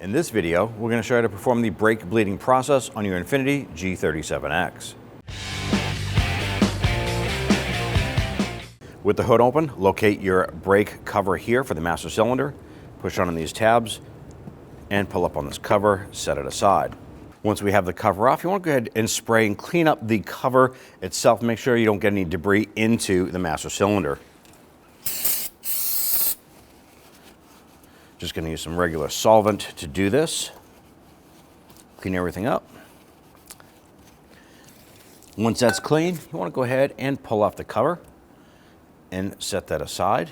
In this video, we're going to show you how to perform the brake bleeding process on your INFINITI G37 X. With the hood open, locate your brake cover here for the master cylinder, push on these tabs, and pull up on this cover, set it aside. Once we have the cover off, you want to go ahead and spray and clean up the cover itself. Make sure you don't get any debris into the master cylinder. Just going to use some regular solvent to do this. Clean everything up. Once that's clean, you want to go ahead and pull off the cover and set that aside.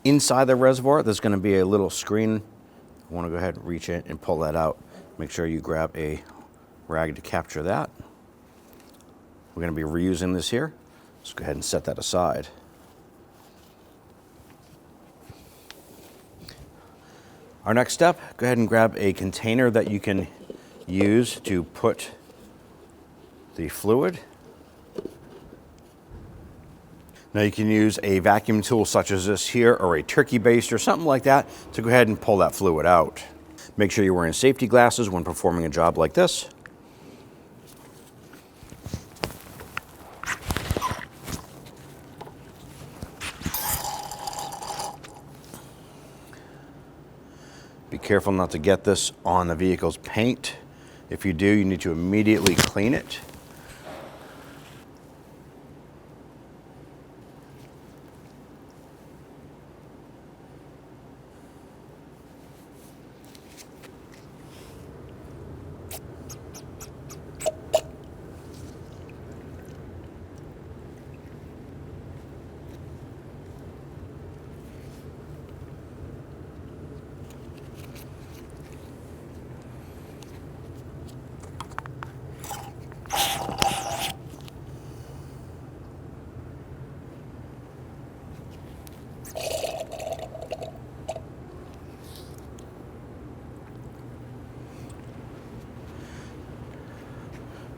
Inside the reservoir, there's going to be a little screen. You want to go ahead and reach in and pull that out. Make sure you grab a rag to capture that. We're going to be reusing this here. Let's go ahead and set that aside. Our next step, go ahead and grab a container that you can use to put the fluid. Now you can use a vacuum tool such as this here or a turkey baster or something like that to go ahead and pull that fluid out. Make sure you're wearing safety glasses when performing a job like this. Be careful not to get this on the vehicle's paint. If you do, you need to immediately clean it.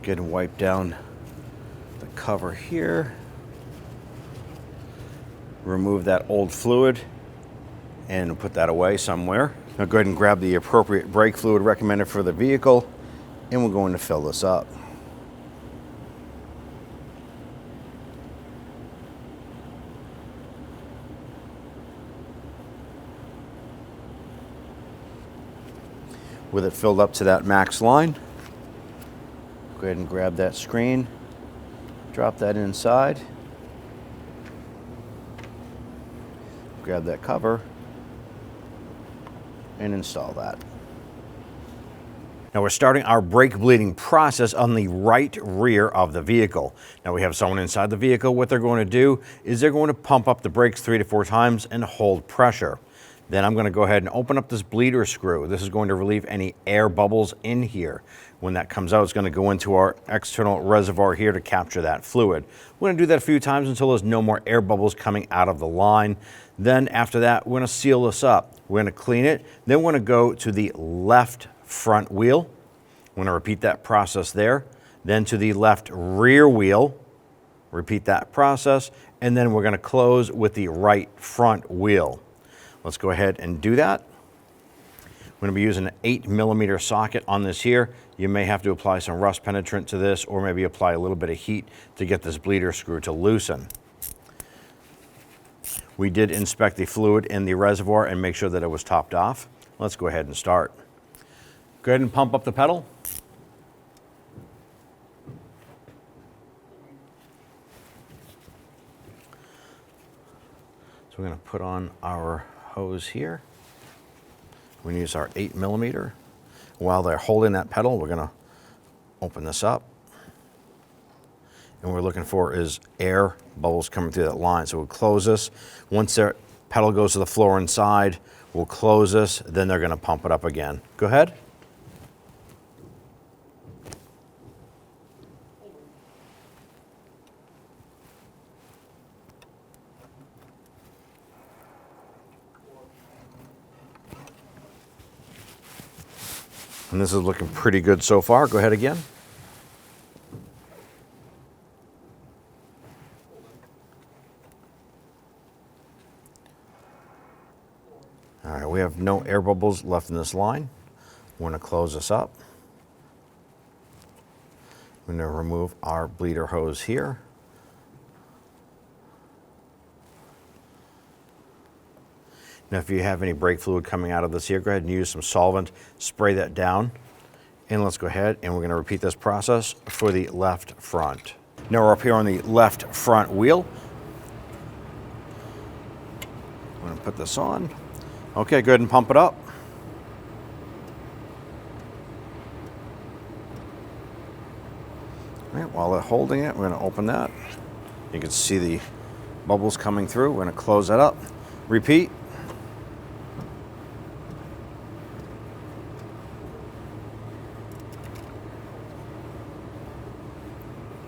Get and wipe down the cover here. Remove that old fluid and put that away somewhere. Now go ahead and grab the appropriate brake fluid recommended for the vehicle, and we're going to fill this up. With it filled up to that max line, go ahead and grab that screen, drop that inside, grab that cover, and install that. Now we're starting our brake bleeding process on the right rear of the vehicle. Now we have someone inside the vehicle. What they're going to do is they're going to pump up the brakes 3 to 4 times and hold pressure. Then I'm going to go ahead and open up this bleeder screw. This is going to relieve any air bubbles in here. When that comes out, it's going to go into our external reservoir here to capture that fluid. We're going to do that a few times until there's no more air bubbles coming out of the line. Then after that, we're going to seal this up. We're going to clean it. Then we're going to go to the left front wheel. We're going to repeat that process there. Then to the left rear wheel. Repeat that process. And then we're going to close with the right front wheel. Let's go ahead and do that. We're going to be using an 8mm socket on this here. You may have to apply some rust penetrant to this or maybe apply a little bit of heat to get this bleeder screw to loosen. We did inspect the fluid in the reservoir and make sure that it was topped off. Let's go ahead and start. Go ahead and pump up the pedal. So we're going to put on our hose here. We're going to use our 8mm. While they're holding that pedal, we're going to open this up. And what we're looking for is air bubbles coming through that line. So we'll close this. Once their pedal goes to the floor inside, we'll close this. Then they're going to pump it up again. Go ahead. And this is looking pretty good so far. Go ahead again. All right, we have no air bubbles left in this line. We're going to close this up. I'm going to remove our bleeder hose here. Now, if you have any brake fluid coming out of this here, go ahead and use some solvent, spray that down, and let's go ahead and we're going to repeat this process for the left front. Now we're up here on the left front wheel. I'm going to put this on. Okay, go ahead and pump it up. All right, while they're holding it, we're going to open that. You can see the bubbles coming through. We're going to close that up. Repeat.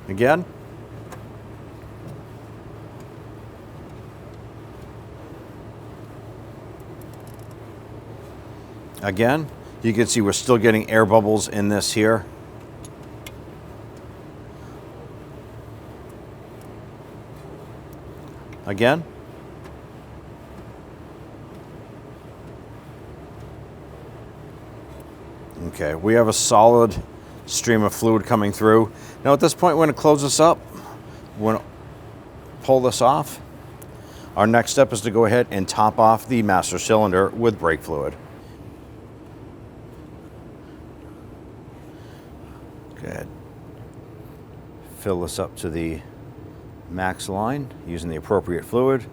Again. Again. You can see we're still getting air bubbles in this here. Again. Okay, we have a solid stream of fluid coming through. Now at this point, we're going to close this up. We're going to pull this off. Our next step is to go ahead and top off the master cylinder with brake fluid. Go ahead. Fill this up to the max line using the appropriate fluid.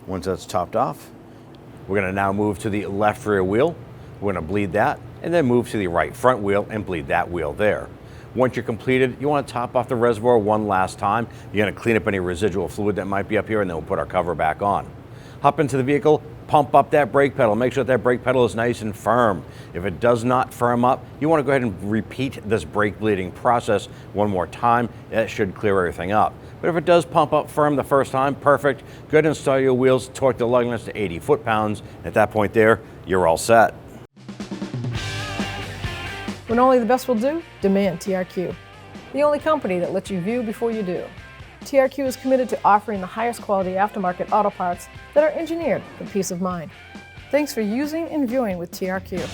Once that's topped off, we're going to now move to the left rear wheel. We're going to bleed that and then move to the right front wheel and bleed that wheel there. Once you're completed, you want to top off the reservoir one last time. You're going to clean up any residual fluid that might be up here, and then we'll put our cover back on. Hop into the vehicle, pump up that brake pedal. Make sure that brake pedal is nice and firm. If it does not firm up, you want to go ahead and repeat this brake bleeding process one more time. That should clear everything up. But if it does pump up firm the first time, perfect. Go ahead and install your wheels, torque the luggage to 80 foot-pounds. At that point there, you're all set. When only the best will do, demand TRQ. The only company that lets you view before you do. TRQ is committed to offering the highest quality aftermarket auto parts that are engineered for peace of mind. Thanks for using and viewing with TRQ.